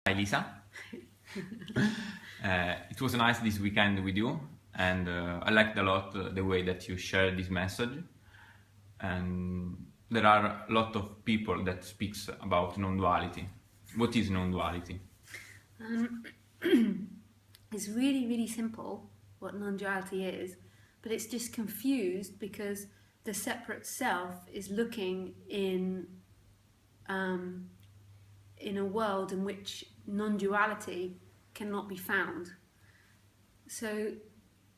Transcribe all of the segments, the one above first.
Hi Lisa. It was nice this weekend with you, and I liked a lot the way that you shared this message. And there are a lot of people that speaks about non-duality. What is non-duality? It's really, really simple what non-duality is, but it's just confused because the separate self is looking in a world in which non-duality cannot be found. So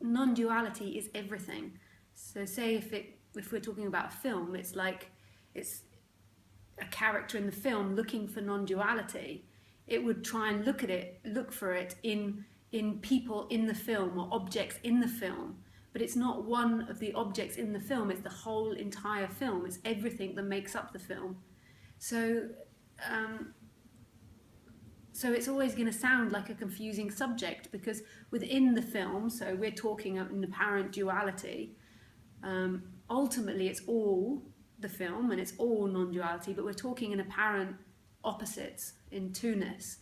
non-duality is everything. So say if we're talking about a film, it's like it's a character in the film looking for non-duality. It would try and look for it in people in the film or objects in the film. But it's not one of the objects in the film, it's the whole entire film. It's everything that makes up the film. So it's always going to sound like a confusing subject because within the film, so we're talking an apparent duality, ultimately it's all the film and it's all non-duality, but we're talking in apparent opposites, in two-ness.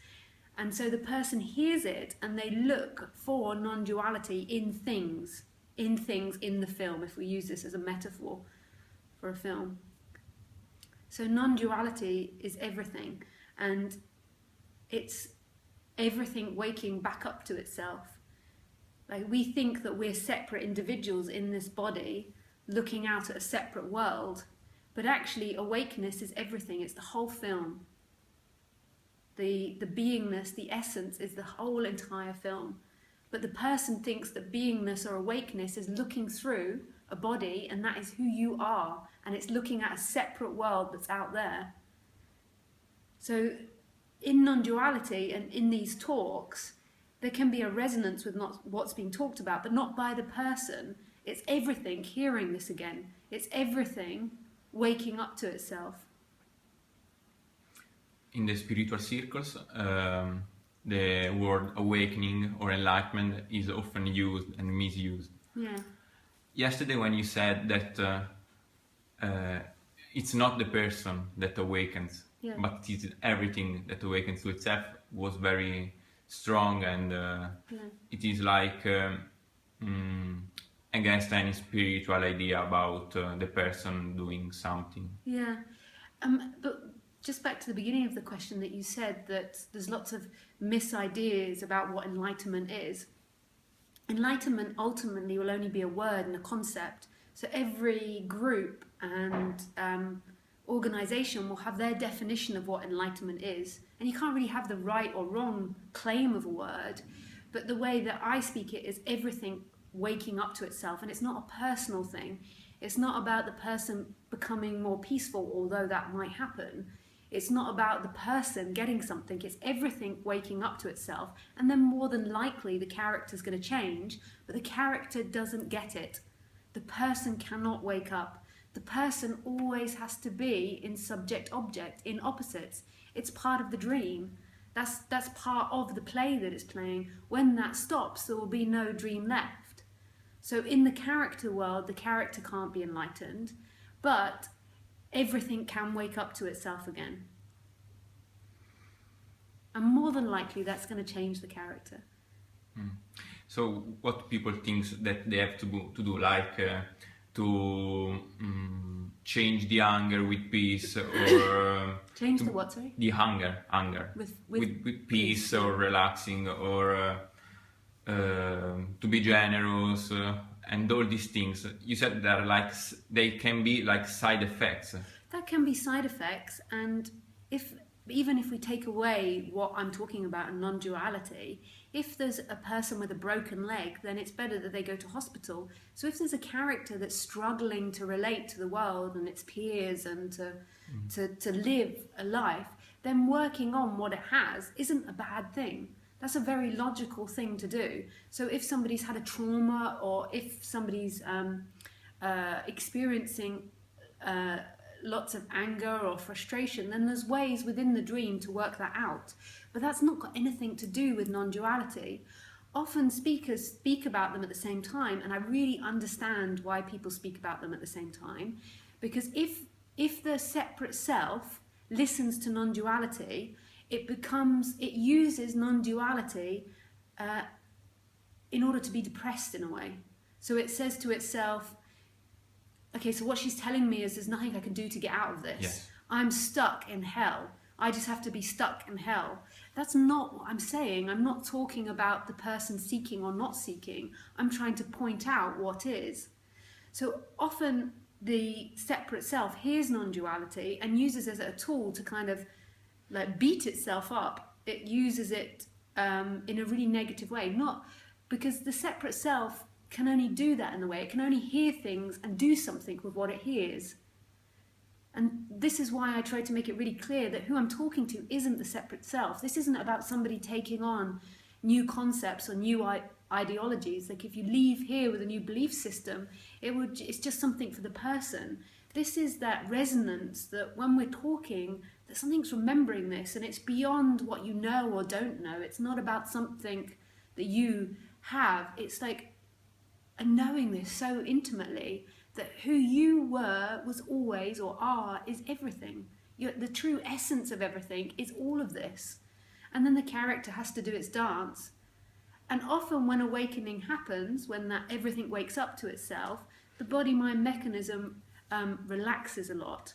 And so the person hears it and they look for non-duality in things in the film, if we use this as a metaphor for a film. So non-duality is everything, and it's everything waking back up to itself. Like we think that we're separate individuals in this body looking out at a separate world, but actually awakeness is everything. It's the whole film. The beingness, the essence is the whole entire film. But the person thinks that beingness or awakeness is looking through a body, and that is who you are, and it's looking at a separate world that's out there. So in non-duality and in these talks, there can be a resonance with not what's being talked about, but not by the person. It's everything hearing this again. It's everything waking up to itself. In the spiritual circles, the word awakening or enlightenment is often used and misused. Yeah. Yesterday when you said that it's not the person that awakens, Yeah. but it is everything that awakens to itself, was very strong, and it is like against any spiritual idea about the person doing something. Yeah. But just back to the beginning of the question that you said that there's lots of misideas about what enlightenment is. Enlightenment ultimately will only be a word and a concept. So every group and organization will have their definition of what enlightenment is. And you can't really have the right or wrong claim of a word. But the way that I speak it is everything waking up to itself. And it's not a personal thing. It's not about the person becoming more peaceful, although that might happen. It's not about the person getting something. It's everything waking up to itself. And then more than likely the character's going to change, but the character doesn't get it. The person cannot wake up. The person always has to be in subject-object, in opposites. It's part of the dream. That's part of the play that it's playing. When that stops, there will be no dream left. So in the character world, the character can't be enlightened, but everything can wake up to itself again. And more than likely, that's going to change the character. So what people think that they have to do, like to change the anger with peace, or change the what, sorry? The anger with peace, or relaxing, or to be generous, and all these things. You said that they can be like side effects. That can be side effects, and even if we take away what I'm talking about in non-duality, if there's a person with a broken leg, then it's better that they go to hospital. So if there's a character that's struggling to relate to the world and its peers and to live a life, then working on what it has isn't a bad thing. That's a very logical thing to do. So if somebody's had a trauma, or if somebody's experiencing lots of anger or frustration, then there's ways within the dream to work that out. But that's not got anything to do with non-duality. Often speakers speak about them at the same time, and I really understand why people speak about them at the same time, because if the separate self listens to non-duality, it uses non-duality in order to be depressed in a way. So it says to itself, okay, so what she's telling me is there's nothing I can do to get out of this. Yes. I'm stuck in hell. I just have to be stuck in hell. That's not what I'm saying. I'm not talking about the person seeking or not seeking. I'm trying to point out what is. So often the separate self hears non-duality and uses it as a tool to kind of like beat itself up. It uses it in a really negative way, not because the separate self can only do that in a way. It can only hear things and do something with what it hears. And this is why I try to make it really clear that who I'm talking to isn't the separate self. This isn't about somebody taking on new concepts or new ideologies. Like if you leave here with a new belief system, it's just something for the person. This is that resonance that when we're talking, that something's remembering this, and it's beyond what you know or don't know. It's not about something that you have. It's like a knowing this so intimately that who you were was always or are is everything. The true essence of everything is all of this. And then the character has to do its dance. And often when awakening happens, when that everything wakes up to itself, the body-mind mechanism relaxes a lot.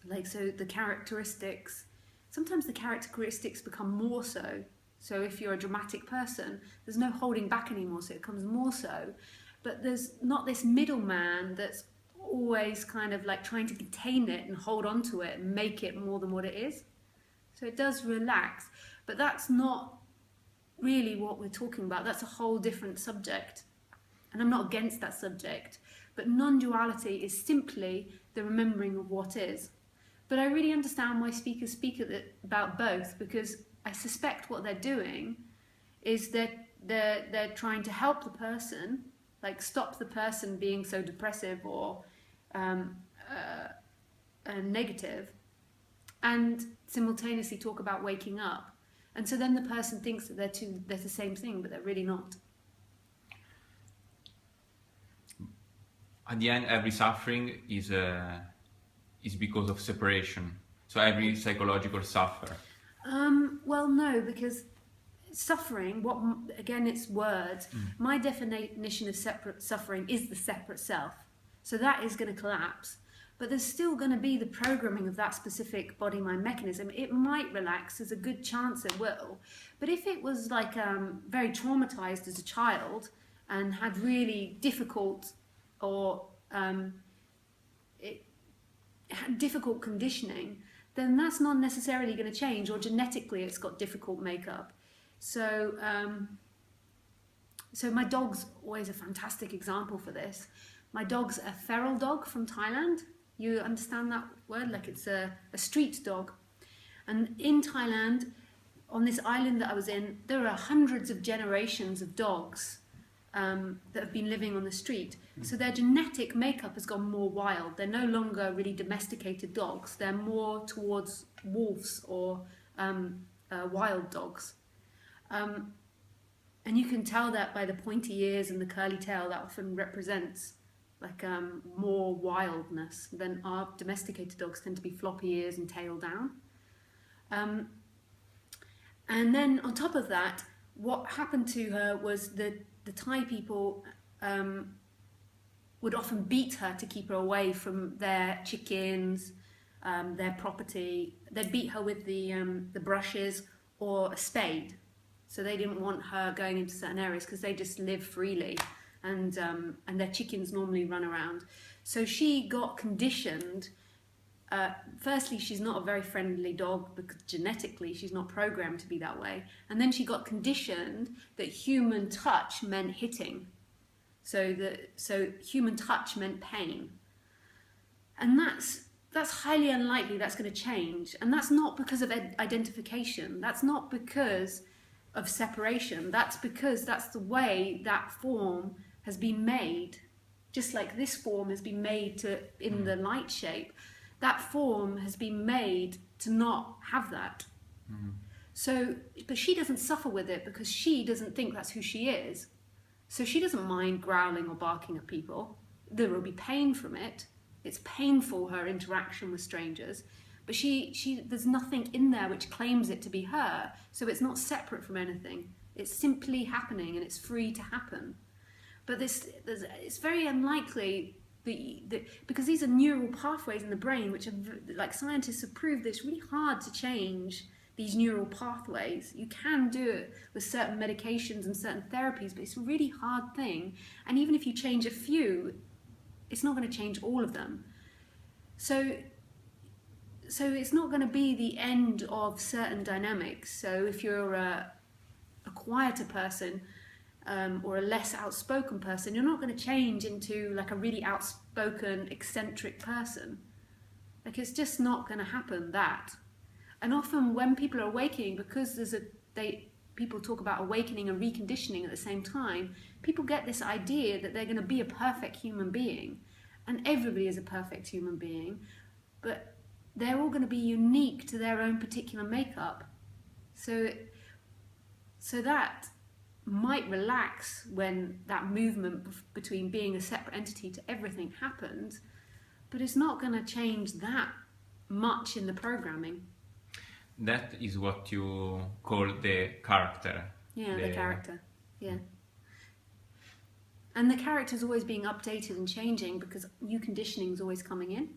Like, so the characteristics, sometimes the characteristics become more so. So if you're a dramatic person, there's no holding back anymore, so it becomes more so. But there's not this middleman that's always kind of like trying to contain it and hold on to it and make it more than what it is. So it does relax, but that's not really what we're talking about. That's a whole different subject. And I'm not against that subject, but non-duality is simply the remembering of what is. But I really understand why speakers speak about both, because I suspect what they're doing is that they're trying to help the person, like stop the person being so depressive or negative, and simultaneously talk about waking up. And so then the person thinks that they're the same thing, but they're really not. At the end, every suffering is because of separation. So every psychological suffer. Well, no, because suffering, again, it's words. My definition of separate suffering is the separate self. So that is going to collapse. But there's still going to be the programming of that specific body-mind mechanism. It might relax, there's a good chance it will. But if it was like very traumatized as a child and had really difficult or it had difficult conditioning, then that's not necessarily going to change, or genetically it's got difficult makeup. So, so my dog's always a fantastic example for this. My dog's a feral dog from Thailand. You understand that word? Like it's a street dog. And in Thailand, on this island that I was in, there are hundreds of generations of dogs that have been living on the street. So their genetic makeup has gone more wild. They're no longer really domesticated dogs. They're more towards wolves or wild dogs. And you can tell that by the pointy ears and the curly tail. That often represents like more wildness than our domesticated dogs tend to be floppy ears and tail down. And then on top of that, what happened to her was that the Thai people would often beat her to keep her away from their chickens, their property. They'd beat her with the brushes or a spade. So they didn't want her going into certain areas because they just live freely, and their chickens normally run around. So she got conditioned. Firstly, she's not a very friendly dog because genetically she's not programmed to be that way. And then she got conditioned that human touch meant hitting. So human touch meant pain. And that's highly unlikely that's going to change. And that's not because of identification. That's not because of separation. That's because that's the way that form has been made. Just like this form has been made in the light shape. That form has been made to not have that. So, but she doesn't suffer with it because she doesn't think that's who she is. So she doesn't mind growling or barking at people. There will be pain from it. It's painful, her interaction with strangers, but there's nothing in there which claims it to be her, so it's not separate from anything. It's simply happening, and it's free to happen. But it's very unlikely because these are neural pathways in the brain, which are, like, scientists have proved it's really hard to change these neural pathways. You can do it with certain medications and certain therapies, but it's a really hard thing. And even if you change a few, it's not going to change all of them. So it's not going to be the end of certain dynamics. So if you're a quieter person, or a less outspoken person, you're not going to change into like a really outspoken, eccentric person. Like, it's just not going to happen, that. And often when people are awakening, because people talk about awakening and reconditioning at the same time, people get this idea that they're going to be a perfect human being. And everybody is a perfect human being, but they're all going to be unique to their own particular makeup. So that might relax when that movement between being a separate entity to everything happens, but it's not going to change that much in the programming. That is what you call the character. Yeah, the character. Yeah. And the character is always being updated and changing because new conditioning is always coming in.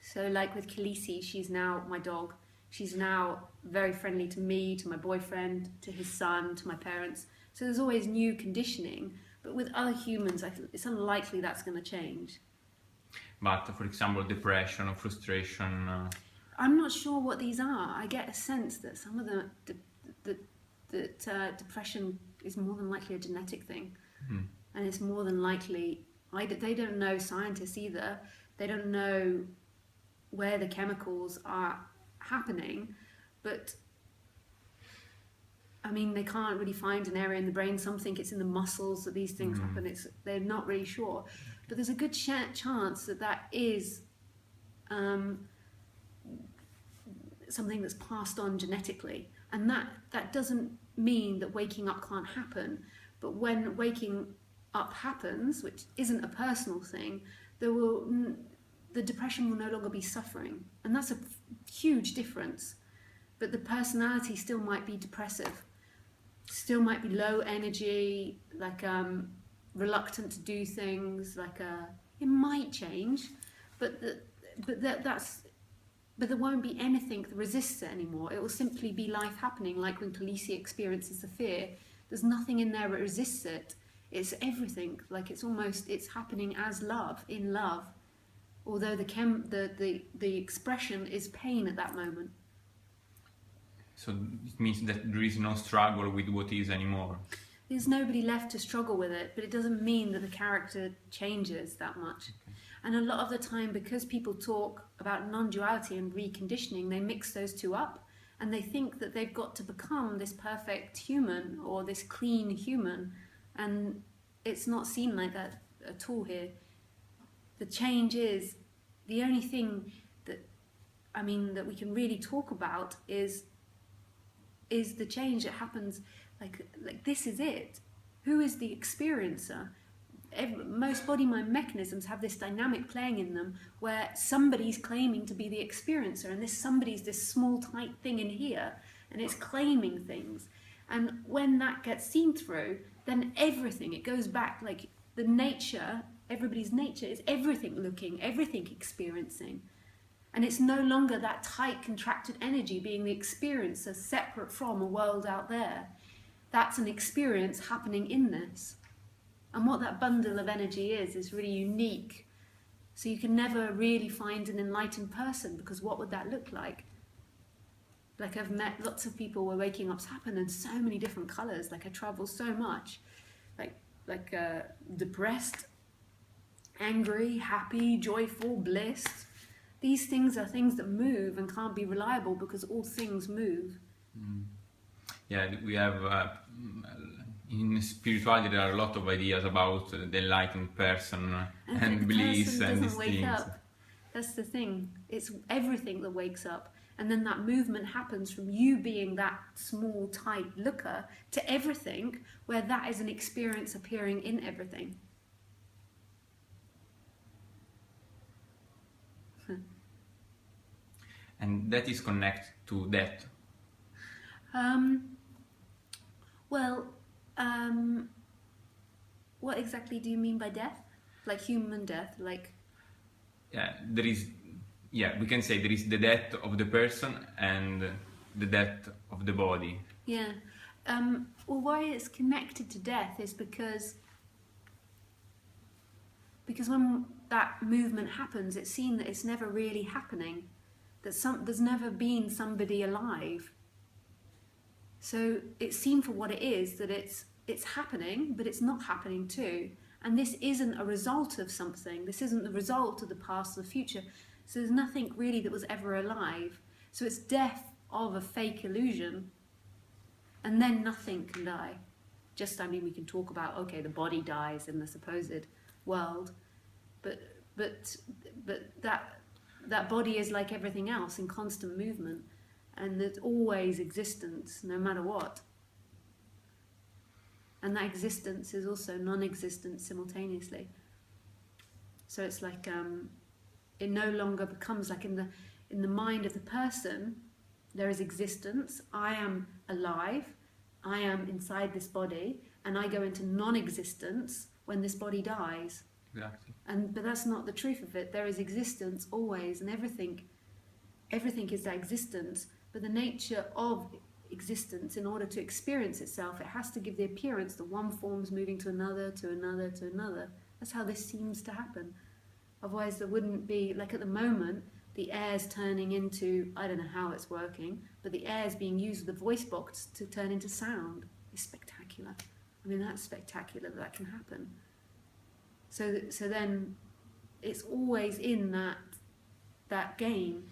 So like with Khaleesi, she's now my dog. She's now very friendly to me, to my boyfriend, to his son, to my parents. So there's always new conditioning. But with other humans, it's unlikely that's going to change. But for example, depression or frustration... I'm not sure what these are. I get a sense that some of them, depression is more than likely a genetic thing. Mm. And it's more than likely, they don't know, scientists either, they don't know where the chemicals are happening, but I mean, they can't really find an area in the brain. Some think it's in the muscles that these things happen. They're not really sure. But there's a good chance that is something that's passed on genetically. And that doesn't mean that waking up can't happen. But when waking up happens, which isn't a personal thing, the depression will no longer be suffering. And that's a huge difference. But the personality still might be depressive, still might be low energy, like reluctant to do things, it might change, but there won't be anything that resists it anymore. It will simply be life happening, like when Khaleesi experiences the fear. There's nothing in there that resists it. It's everything. Like it's happening as love, in love. Although the expression is pain at that moment. So it means that there is no struggle with what is anymore. There's nobody left to struggle with it, but it doesn't mean that the character changes that much. Okay. And a lot of the time, because people talk about non-duality and reconditioning, they mix those two up, and they think that they've got to become this perfect human or this clean human, and it's not seen like that at all here. The change is, the only thing that we can really talk about is the change that happens, like this is it. Who is the experiencer? Most body mind mechanisms have this dynamic playing in them where somebody's claiming to be the experiencer, and this somebody's this small tight thing in here, and it's claiming things. And when that gets seen through, then everything, it goes back, like the nature, everybody's nature is everything looking, everything experiencing. And it's no longer that tight, contracted energy being the experiencer separate from a world out there. That's an experience happening in this. And what that bundle of energy is really unique. So you can never really find an enlightened person, because what would that look like? Like, I've met lots of people where waking ups happen in so many different colours. Like, I travel so much. Like depressed, angry, happy, joyful, bliss. These things are things that move and can't be reliable because all things move. Mm. Yeah, we have, in spirituality there are a lot of ideas about the enlightened person and bliss and these things. Up. That's the thing. It's everything that wakes up. And then that movement happens from you being that small, tight looker to everything, where that is an experience appearing in everything. and that is connected to death. What exactly do you mean by death? Like human death, like... We can say there is the death of the person and the death of the body. Yeah. Well, why it's connected to death is because when that movement happens, it's seen that it's never really happening, that there's never been somebody alive. So it's seen for what it is, that it's happening, but it's not happening too. And this isn't a result of something. This isn't the result of the past or the future. So there's nothing really that was ever alive. So it's death of a fake illusion, and then nothing can die. We can talk about, okay, the body dies in the supposed world, but that body is like everything else, in constant movement, and there's always existence, no matter what. And that existence is also non-existent simultaneously. So it's like it no longer becomes like in the mind of the person, there is existence. I am alive. I am inside this body, and I go into non-existence when this body dies. Exactly. But that's not the truth of it. There is existence always, and everything is that existence. But the nature of existence, in order to experience itself, it has to give the appearance that one form's moving to another, to another, to another. That's how this seems to happen. Otherwise there wouldn't be, like at the moment, the air's turning into, I don't know how it's working, but the air's being used with the voice box to turn into sound. It's spectacular. I mean, that's spectacular that can happen. So then it's always in that game.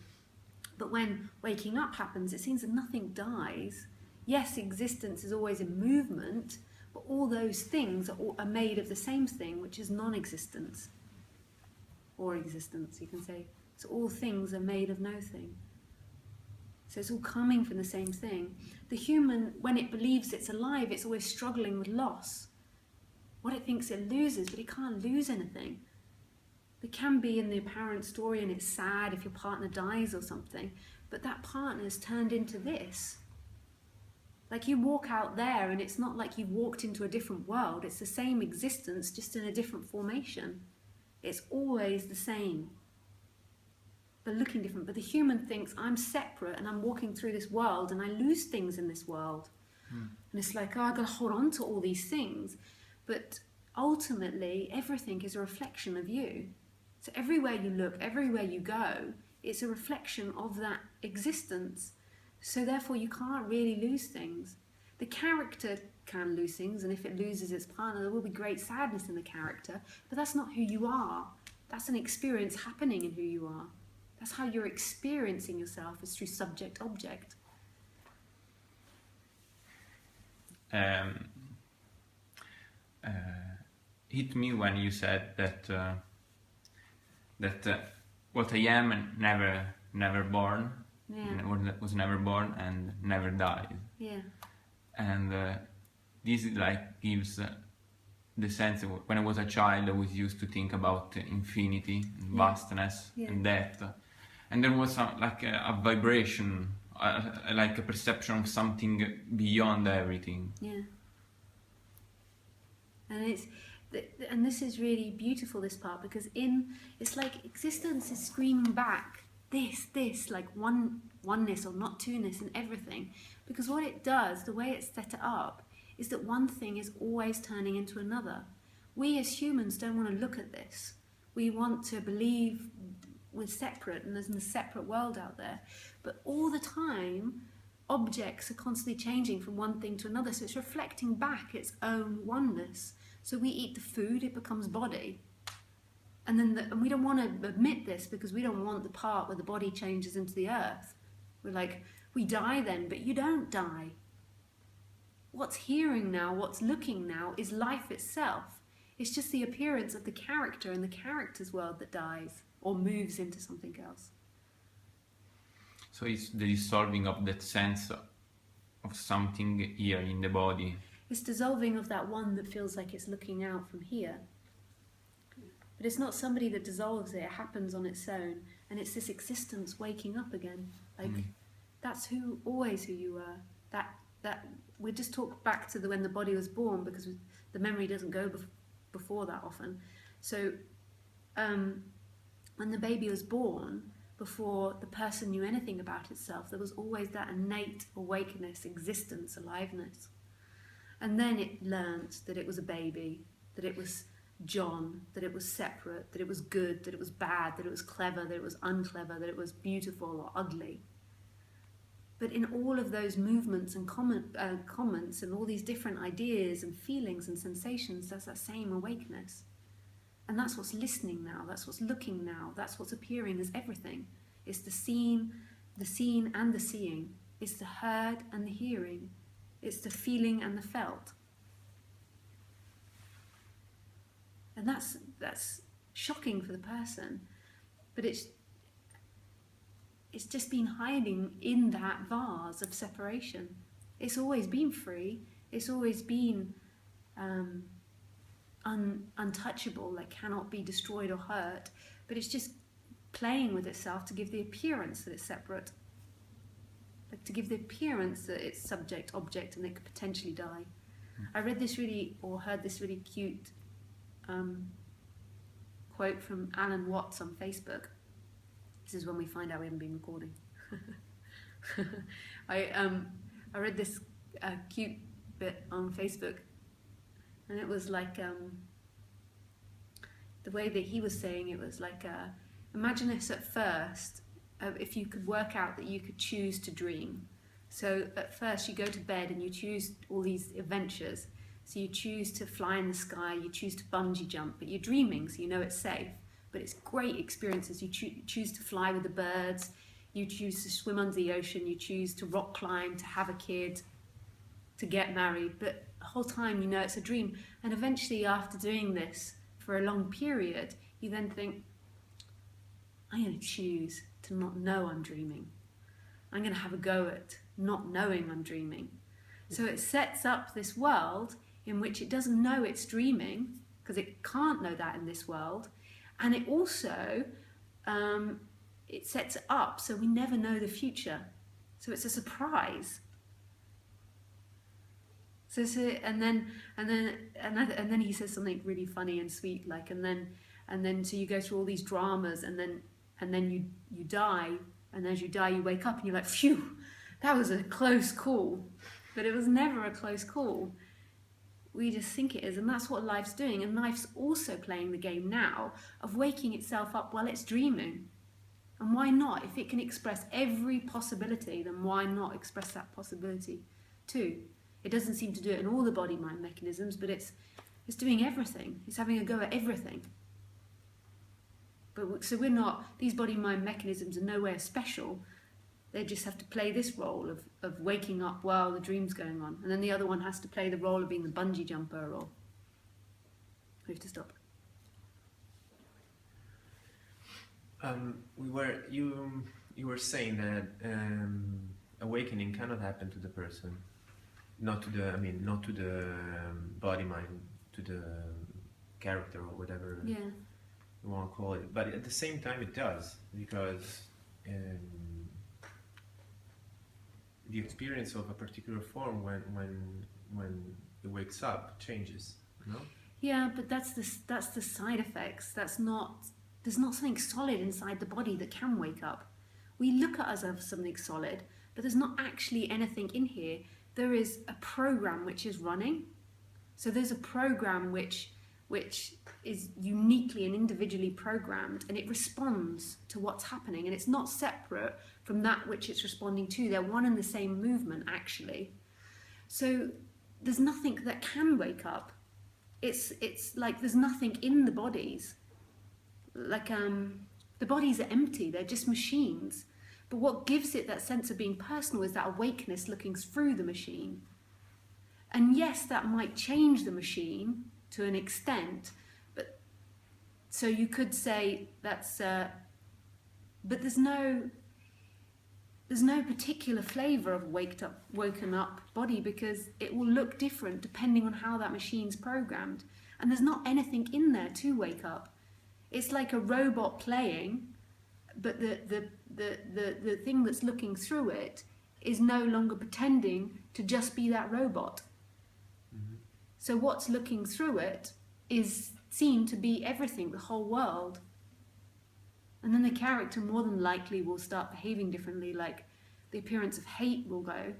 But when waking up happens, it seems that nothing dies. Yes, existence is always in movement, but all those things are made of the same thing, which is non-existence. Or existence, you can say. So all things are made of no thing. So it's all coming from the same thing. The human, when it believes it's alive, it's always struggling with loss. What it thinks it loses, but it can't lose anything. There can be in the apparent story, and it's sad if your partner dies or something, but that partner's turned into this. Like you walk out there, and it's not like you've walked into a different world. It's the same existence, just in a different formation. It's always the same, but looking different. But the human thinks, I'm separate, and I'm walking through this world, and I lose things in this world. And it's like, oh, I've got to hold on to all these things. But ultimately, everything is a reflection of you. So everywhere you look, everywhere you go, it's a reflection of that existence. So therefore, you can't really lose things. The character can lose things, and if it loses its partner, there will be great sadness in the character, but that's not who you are. That's an experience happening in who you are. That's how you're experiencing yourself, is through subject-object. Hit me when you said that what I am never born, was never born and never died. Yeah. And this like gives the sense of, when I was a child, I was used to think about infinity, and vastness, and death, and there was a vibration, like a perception of something beyond everything. Yeah. And this is really beautiful, this part, because it's like existence is screaming back this like oneness or not two-ness in everything, because what it does, the way it's set it up, is that one thing is always turning into another. We as humans don't want to look at this. We want to believe we're separate and there's a separate world out there, but all the time objects are constantly changing from one thing to another, so it's reflecting back its own oneness. So we eat the food, it becomes body. And then we don't want to admit this, because we don't want the part where the body changes into the earth. We're like, we die then, but you don't die. What's hearing now, what's looking now, is life itself. It's just the appearance of the character in the character's world that dies, or moves into something else. So it's the dissolving of that sense of something here in the body. It's dissolving of that one that feels like it's looking out from here. But it's not somebody that dissolves it, it happens on its own. and it's this existence waking up again. Like that's always who you were. That we just talk back to when the body was born, because the memory doesn't go before that often. So when the baby was born, before the person knew anything about itself, there was always that innate awakeness, existence, aliveness. And then it learnt that it was a baby, that it was John, that it was separate, that it was good, that it was bad, that it was clever, that it was unclever, that it was beautiful or ugly. But in all of those movements and comments and all these different ideas and feelings and sensations, there's that same awakeness. And that's what's listening now, that's what's looking now, that's what's appearing as everything. It's the seen and the seeing. It's the heard and the hearing. It's the feeling and the felt. And that's shocking for the person. But it's just been hiding in that vase of separation. It's always been free. It's always been untouchable, like cannot be destroyed or hurt, but it's just playing with itself to give the appearance that it's separate, like to give the appearance that it's subject, object, and it could potentially die. I read this heard this really cute quote from Alan Watts on Facebook. This is when we find out we haven't been recording. I read this cute bit on Facebook, and it was like the way that he was saying it was like, imagine this at first, if you could work out that you could choose to dream. So at first you go to bed and you choose all these adventures. So you choose to fly in the sky, you choose to bungee jump, but you're dreaming, so you know it's safe. But it's great experiences. You choose to fly with the birds, you choose to swim under the ocean, you choose to rock climb, to have a kid, to get married, but the whole time you know it's a dream. And eventually, after doing this for a long period, you then think, I'm going to choose to not know I'm dreaming. I'm going to have a go at not knowing I'm dreaming. So it sets up this world in which it doesn't know it's dreaming, because it can't know that in this world. And it also, it sets it up so we never know the future. So it's a surprise. So and then he says something really funny and sweet, like, and then so you go through all these dramas, and then you die, and as you die you wake up and you're like, phew, that was a close call. But it was never a close call. We just think it is, and that's what life's doing. And life's also playing the game now of waking itself up while it's dreaming. And why not? If it can express every possibility, then why not express that possibility too? It doesn't seem to do it in all the body-mind mechanisms, but it's doing everything. It's having a go at everything. But so we're not, these body-mind mechanisms are nowhere special. They just have to play this role of waking up while the dream's going on. And then the other one has to play the role of being the bungee jumper, or... We have to stop. You were saying that awakening cannot happen to the person, not to the body mind, to the character or whatever you want to call it. But at the same time, it does, because the experience of a particular form when it wakes up changes, you know? Yeah, but that's the side effects. There's not something solid inside the body that can wake up. We look at us as something solid, but there's not actually anything in here. There is a program which is running. So there's a program which is uniquely and individually programmed, and it responds to what's happening, and it's not separate from that which it's responding to. They're one and the same movement, actually. So there's nothing that can wake up. It's like there's nothing in the bodies. Like the bodies are empty, they're just machines. But what gives it that sense of being personal is that awakeness looking through the machine. And yes, that might change the machine to an extent, but so you could say that's but there's no particular flavor of woken up body, because it will look different depending on how that machine's programmed. And there's not anything in there to wake up. It's like a robot playing, the thing that's looking through it is no longer pretending to just be that robot. So what's looking through it is seen to be everything, the whole world. And then the character more than likely will start behaving differently, like the appearance of hate will go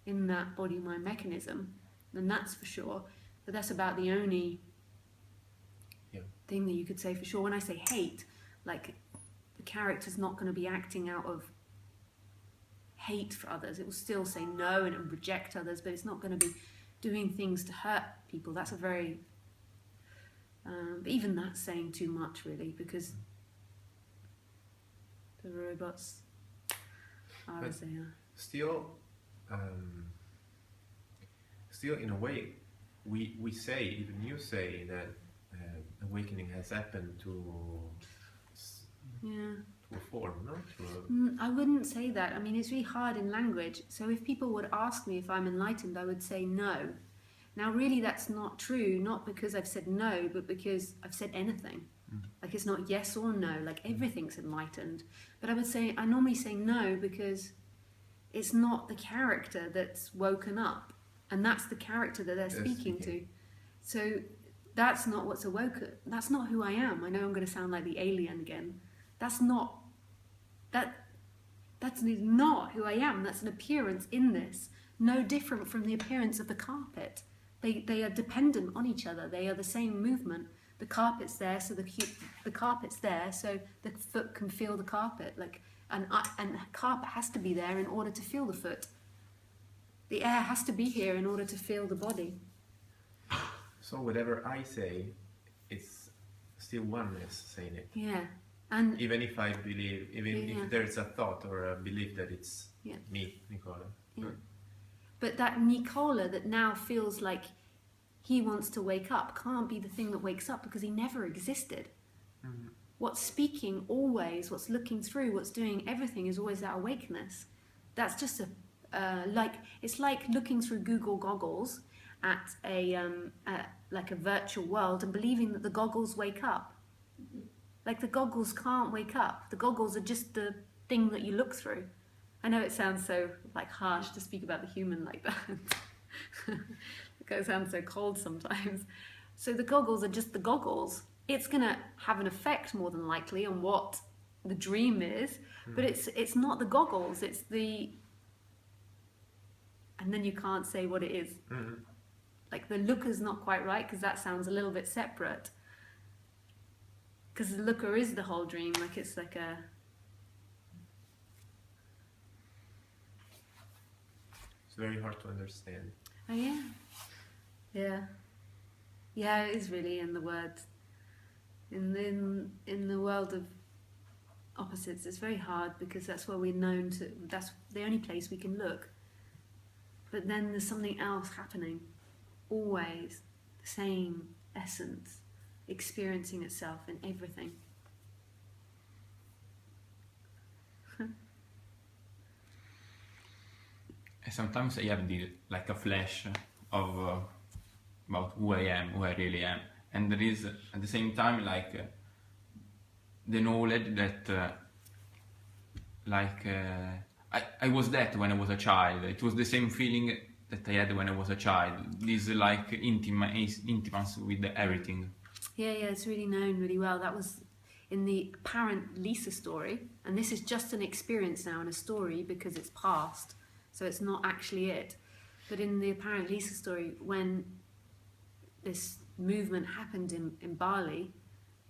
in that body-mind mechanism, and that's for sure. But that's about the only thing that you could say for sure. When I say hate, like the character's not going to be acting out of hate for others. It will still say no and it will reject others, but it's not going to be doing things to hurt people. That's a very... but even that's saying too much, really, because the robots are as they are. Still, in a way, we say, even you say, that awakening has happened to a form, no? I wouldn't say that. I mean, it's really hard in language. So if people would ask me if I'm enlightened, I would say no. Now, really, that's not true, not because I've said no, but because I've said anything. Like, it's not yes or no, like everything's enlightened. But I normally say no because it's not the character that's woken up, and that's the character that they're speaking to. So that's not what's awoken. That's not who I am. I know I'm going to sound like the alien again. That's not who I am. That's an appearance in this, no different from the appearance of the carpet. They are dependent on each other. They are the same movement. The carpet's there, so the carpet's there, so the foot can feel the carpet. And the carpet has to be there in order to feel the foot. The air has to be here in order to feel the body. So whatever I say, it's still oneness saying it. Yeah, and even if I believe, if there's a thought or a belief that it's me, Nicola. Yeah. But that Nicola that now feels like he wants to wake up can't be the thing that wakes up, because he never existed. What's speaking always, what's looking through, what's doing everything is always that awakeness. That's just it's like looking through Google goggles at like a virtual world and believing that the goggles wake up. Like, the goggles can't wake up. The goggles are just the thing that you look through. I know it sounds so harsh to speak about the human like that. It sounds so cold sometimes. So the goggles are just the goggles. It's going to have an effect more than likely on what the dream is, but it's not the goggles, it's the... And then you can't say what it is. Like, the looker's not quite right, because that sounds a little bit separate. Because the looker is the whole dream, it's like a... It's very hard to understand. Oh yeah? Yeah. Yeah, it is really in the word. In the world of opposites, it's very hard, because that's where we're known to... That's the only place we can look. But then there's something else happening. Always the same essence, experiencing itself in everything. Sometimes I have a flash of about who I am, who I really am, and there is at the same time the knowledge that I was that when I was a child. It was the same feeling that I had when I was a child. This intimacy with everything. Yeah, it's really known really well. That was in the apparent Lisa story, and this is just an experience now and a story because it's past, so it's not actually it. But in the apparent Lisa story, when this movement happened in Bali,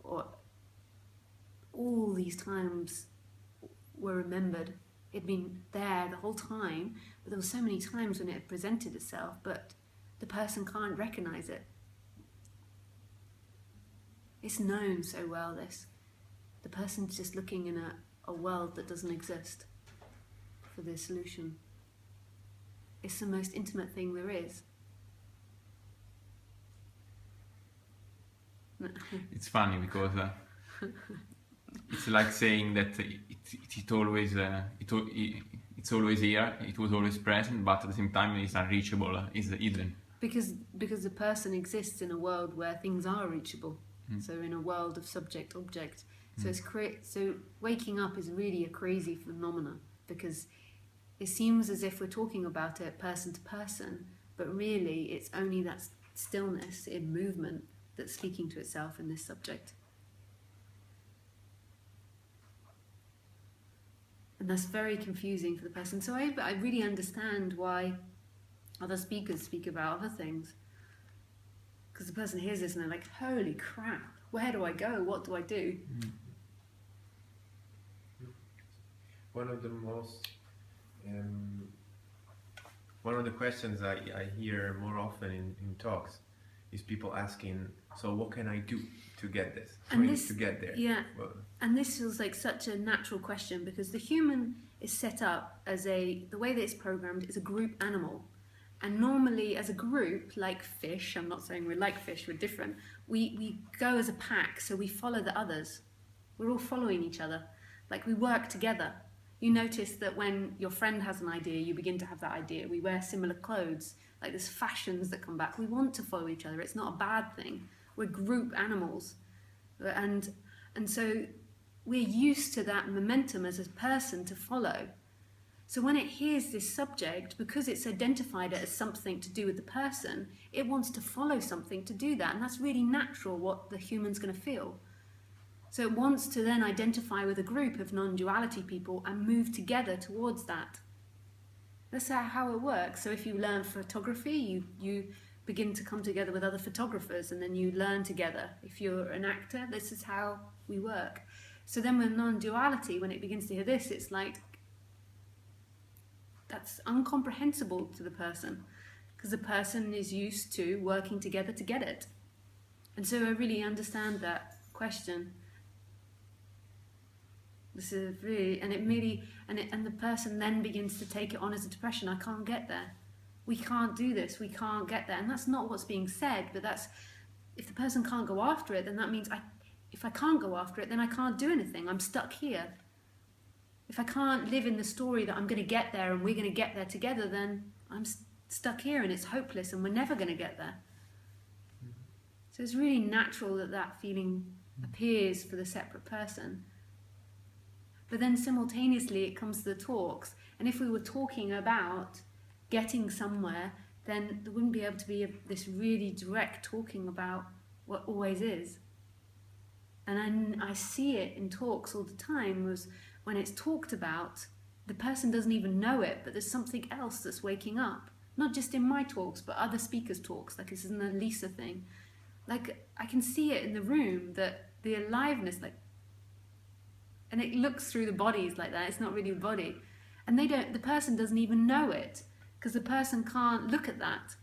or all these times were remembered. It'd been there the whole time, but there were so many times when it had presented itself, but the person can't recognize it. It's known so well, this. The person's just looking in a world that doesn't exist for the solution. It's the most intimate thing there is. It's funny because it's like saying that it's always here, it was always present, but at the same time it's unreachable, it's hidden. Because the person exists in a world where things are reachable. So in a world of subject-object, So so waking up is really a crazy phenomenon, because it seems as if we're talking about it person to person, but really it's only that stillness in movement that's speaking to itself in this subject. And that's very confusing for the person. So I really understand why other speakers speak about other things. Because the person hears this and they're like, holy crap, where do I go? What do I do? One of the most, one of the questions I hear more often in talks is people asking, so what can I do to get this? To get there? Yeah, well, and this feels like such a natural question, because the human is set up as the way that it's programmed is a group animal. And normally as a group, like fish, I'm not saying we're like fish, we're different, we go as a pack, so we follow the others. We're all following each other, like we work together. You notice that when your friend has an idea, you begin to have that idea. We wear similar clothes, like there's fashions that come back. We want to follow each other, it's not a bad thing. We're group animals. And so we're used to that momentum as a person to follow. So when it hears this subject, because it's identified it as something to do with the person, it wants to follow something to do that. And that's really natural what the human's going to feel. So it wants to then identify with a group of non-duality people and move together towards that. That's how it works. So if you learn photography, you begin to come together with other photographers and then you learn together. If you're an actor, this is how we work. So then with non-duality, when it begins to hear this, it's like, that's incomprehensible to the person, because the person is used to working together to get it. And so I really understand that question. This is really, and the person then begins to take it on as a depression. I can't get there. We can't do this. We can't get there. And that's not what's being said, but that's, if the person can't go after it, then that means if I can't go after it, then I can't do anything. I'm stuck here. If I can't live in the story that I'm going to get there and we're going to get there together, then I'm stuck here and it's hopeless and we're never going to get there. So it's really natural that that feeling appears for the separate person. But then simultaneously it comes to the talks. And if we were talking about getting somewhere, then there wouldn't be able to be this really direct talking about what always is. And I see it in talks all the time, was when it's talked about, the person doesn't even know it, but there's something else that's waking up. Not just in my talks, but other speakers' talks, like this is the Lisa thing. Like, I can see it in the room, that the aliveness, like, and it looks through the bodies like that, it's not really a body. And the person doesn't even know it, because the person can't look at that.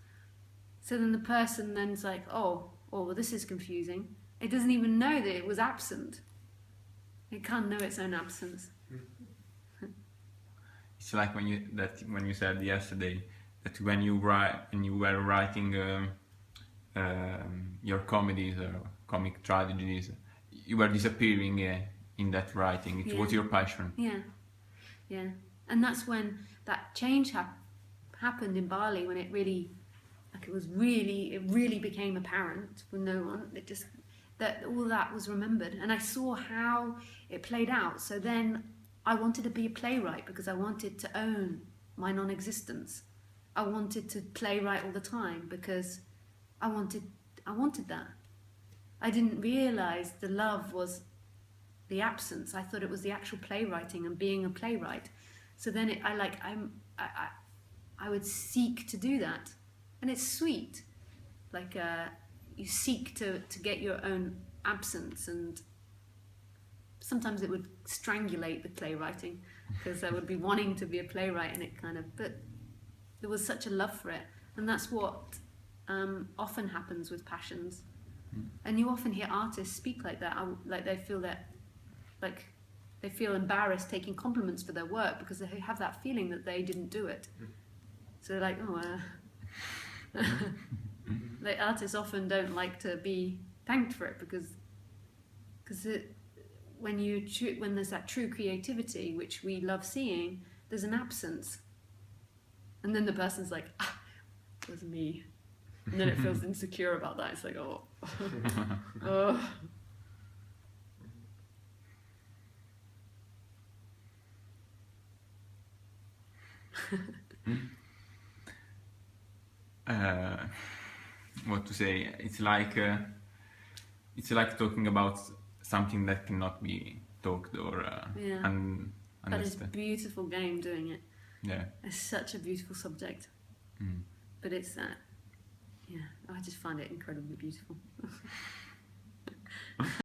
So then the person then's like, oh, well, this is confusing. It doesn't even know that it was absent. It can't know its own absence. It's like when you said yesterday that when you were writing your comedies or comic tragedies, you were disappearing in that writing. It was your passion. Yeah. And that's when that change happened in Bali, when it really became apparent for no one. That all that was remembered, and I saw how it played out. So then I wanted to be a playwright, because I wanted to own my non-existence. I wanted to playwright all the time, because I wanted that. I didn't realize the love was the absence. I thought it was the actual playwriting and being a playwright. So then I would seek to do that, and it's sweet. Like you seek to get your own absence, and sometimes it would strangulate the playwriting, because I would be wanting to be a playwright, and but there was such a love for it, and that's what often happens with passions. And you often hear artists speak like that, like they feel embarrassed taking compliments for their work, because they have that feeling that they didn't do it. So they're like, like artists often don't like to be thanked for it, because when there's that true creativity, which we love seeing, there's an absence, and then the person's like, it was me, and then it feels insecure about that. It's like, oh. What to say? It's like talking about something that cannot be talked or Yeah. But it's a understood. beautiful game doing it. Yeah. It's such a beautiful subject. But it's yeah, I just find it incredibly beautiful.